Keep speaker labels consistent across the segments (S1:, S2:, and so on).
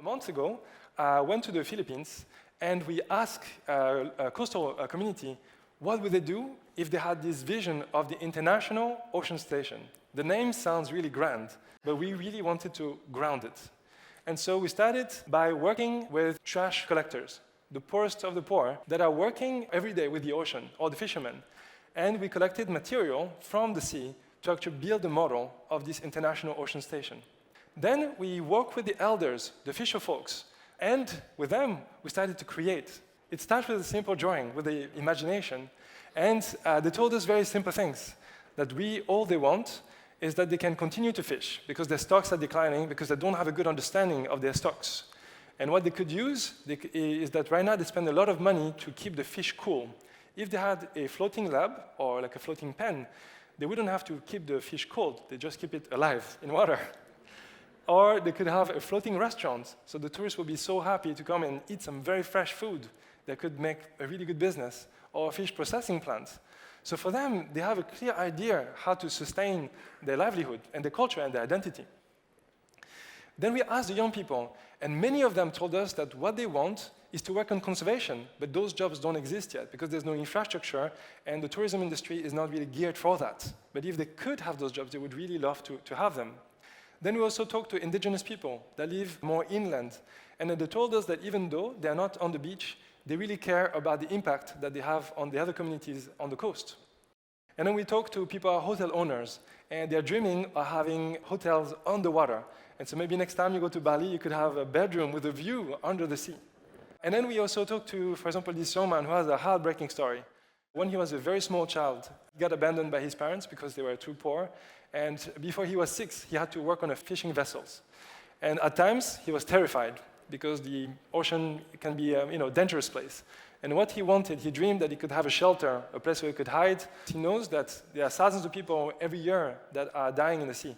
S1: A month ago, I went to the Philippines and we asked a coastal community what would they do if they had this vision of the International Ocean Station. The name sounds really grand, but we really wanted to ground it. And so we started by working with trash collectors, the poorest of the poor, that are working every day with the ocean, or the fishermen. And we collected material from the sea to actually build a model of this International Ocean Station. Then we worked with the elders, the fisher folks, and with them, we started to create. It starts with a simple drawing, with the imagination, and they told us very simple things, that all they want is that they can continue to fish, because their stocks are declining, because they don't have a good understanding of their stocks. And what they could use is that right now they spend a lot of money to keep the fish cool. If they had a floating lab, or like a floating pen, they wouldn't have to keep the fish cold, they just keep it alive in water. Or they could have a floating restaurant, so the tourists would be so happy to come and eat some very fresh food that could make a really good business, or a fish processing plant. So for them, they have a clear idea how to sustain their livelihood and their culture and their identity. Then we asked the young people, and many of them told us that what they want is to work on conservation, but those jobs don't exist yet because there's no infrastructure and the tourism industry is not really geared for that. But if they could have those jobs, they would really love to have them. Then we also talked to indigenous people that live more inland, and they told us that even though they are not on the beach, they really care about the impact that they have on the other communities on the coast. And then we talked to people, hotel owners, and they're dreaming of having hotels on the water. And so maybe next time you go to Bali, you could have a bedroom with a view under the sea. And then we also talked to, for example, this young man who has a heartbreaking story. When he was a very small child, he got abandoned by his parents because they were too poor. And before he was 6, he had to work on a fishing vessels. And at times, he was terrified because the ocean can be a dangerous place. And what he wanted, he dreamed that he could have a shelter, a place where he could hide. He knows that there are thousands of people every year that are dying in the sea.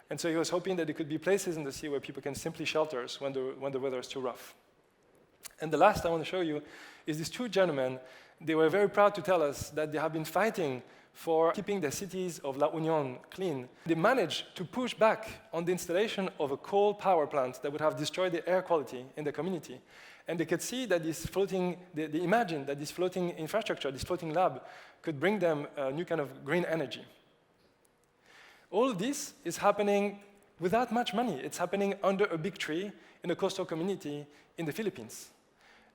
S1: And so he was hoping that there could be places in the sea where people can simply shelter when the weather is too rough. And the last I want to show you is these two gentlemen. They were very proud to tell us that they have been fighting for keeping the cities of La Union clean. They managed to push back on the installation of a coal power plant that would have destroyed the air quality in the community. And they could see that they imagined that this floating infrastructure, this floating lab, could bring them a new kind of green energy. All of this is happening without much money. It's happening under a big tree in a coastal community in the Philippines.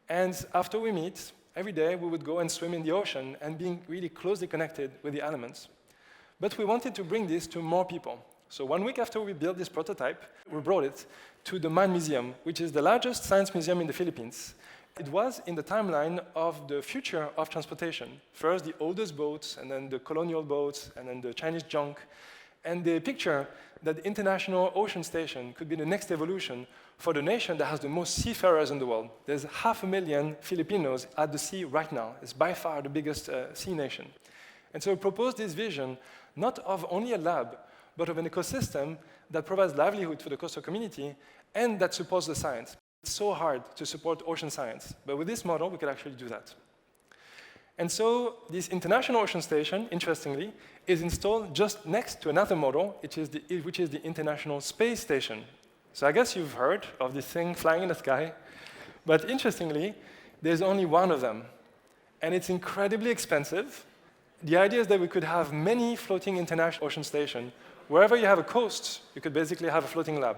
S1: And after we meet, every day we would go and swim in the ocean and being really closely connected with the elements. But we wanted to bring this to more people. So 1 week after we built this prototype, we brought it to the Mine Museum, which is the largest science museum in the Philippines. It was in the timeline of the future of transportation. First the oldest boats, and then the colonial boats, and then the Chinese junk. And they picture that the International Ocean Station could be the next evolution for the nation that has the most seafarers in the world. There's 500,000 Filipinos at the sea right now. It's by far the biggest sea nation. And so we proposed this vision, not of only a lab, but of an ecosystem that provides livelihood for the coastal community and that supports the science. It's so hard to support ocean science, but with this model, we could actually do that. And so this International Ocean Station, interestingly, is installed just next to another model, which is the International Space Station. So I guess you've heard of this thing flying in the sky, but interestingly, there's only one of them, and it's incredibly expensive. The idea is that we could have many floating International Ocean Stations. Wherever you have a coast, you could basically have a floating lab.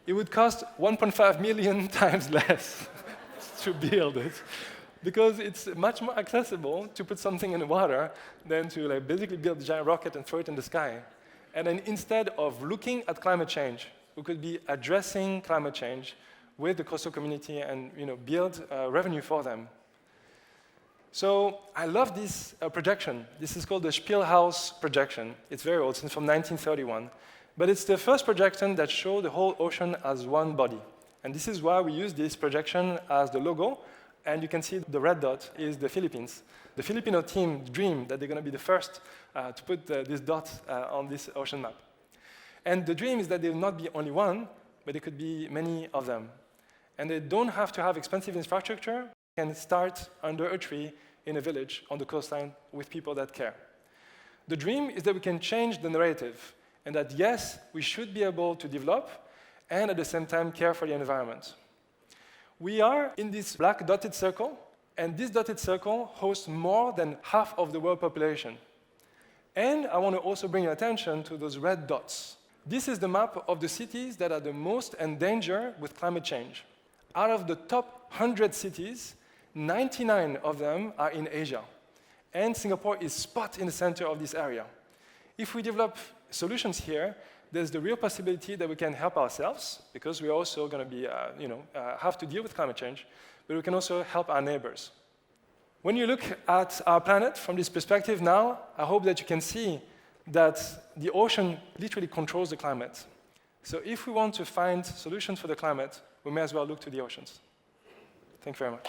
S1: It would cost 1.5 million times less to build it, because it's much more accessible to put something in the water than to basically build a giant rocket and throw it in the sky. And then instead of looking at climate change, we could be addressing climate change with the coastal community and build revenue for them. So I love this projection. This is called the Spielhaus projection. It's very old, it's from 1931. But it's the first projection that showed the whole ocean as one body. And this is why we use this projection as the logo. And you can see the red dot is the Philippines. The Filipino team dreamed that they're going to be the first to put this dot on this ocean map. And the dream is that there will not be only one, but there could be many of them. And they don't have to have expensive infrastructure. They can start under a tree in a village on the coastline with people that care. The dream is that we can change the narrative, and that yes, we should be able to develop, and at the same time care for the environment. We are in this black dotted circle, and this dotted circle hosts more than half of the world population. And I want to also bring your attention to those red dots. This is the map of the cities that are the most endangered with climate change. Out of the top 100 cities, 99 of them are in Asia. And Singapore is spot in the center of this area. If we develop solutions here, there's the real possibility that we can help ourselves, because we're also going to be, have to deal with climate change, but we can also help our neighbors. When you look at our planet from this perspective now, I hope that you can see that the ocean literally controls the climate. So if we want to find solutions for the climate, we may as well look to the oceans. Thank you very much.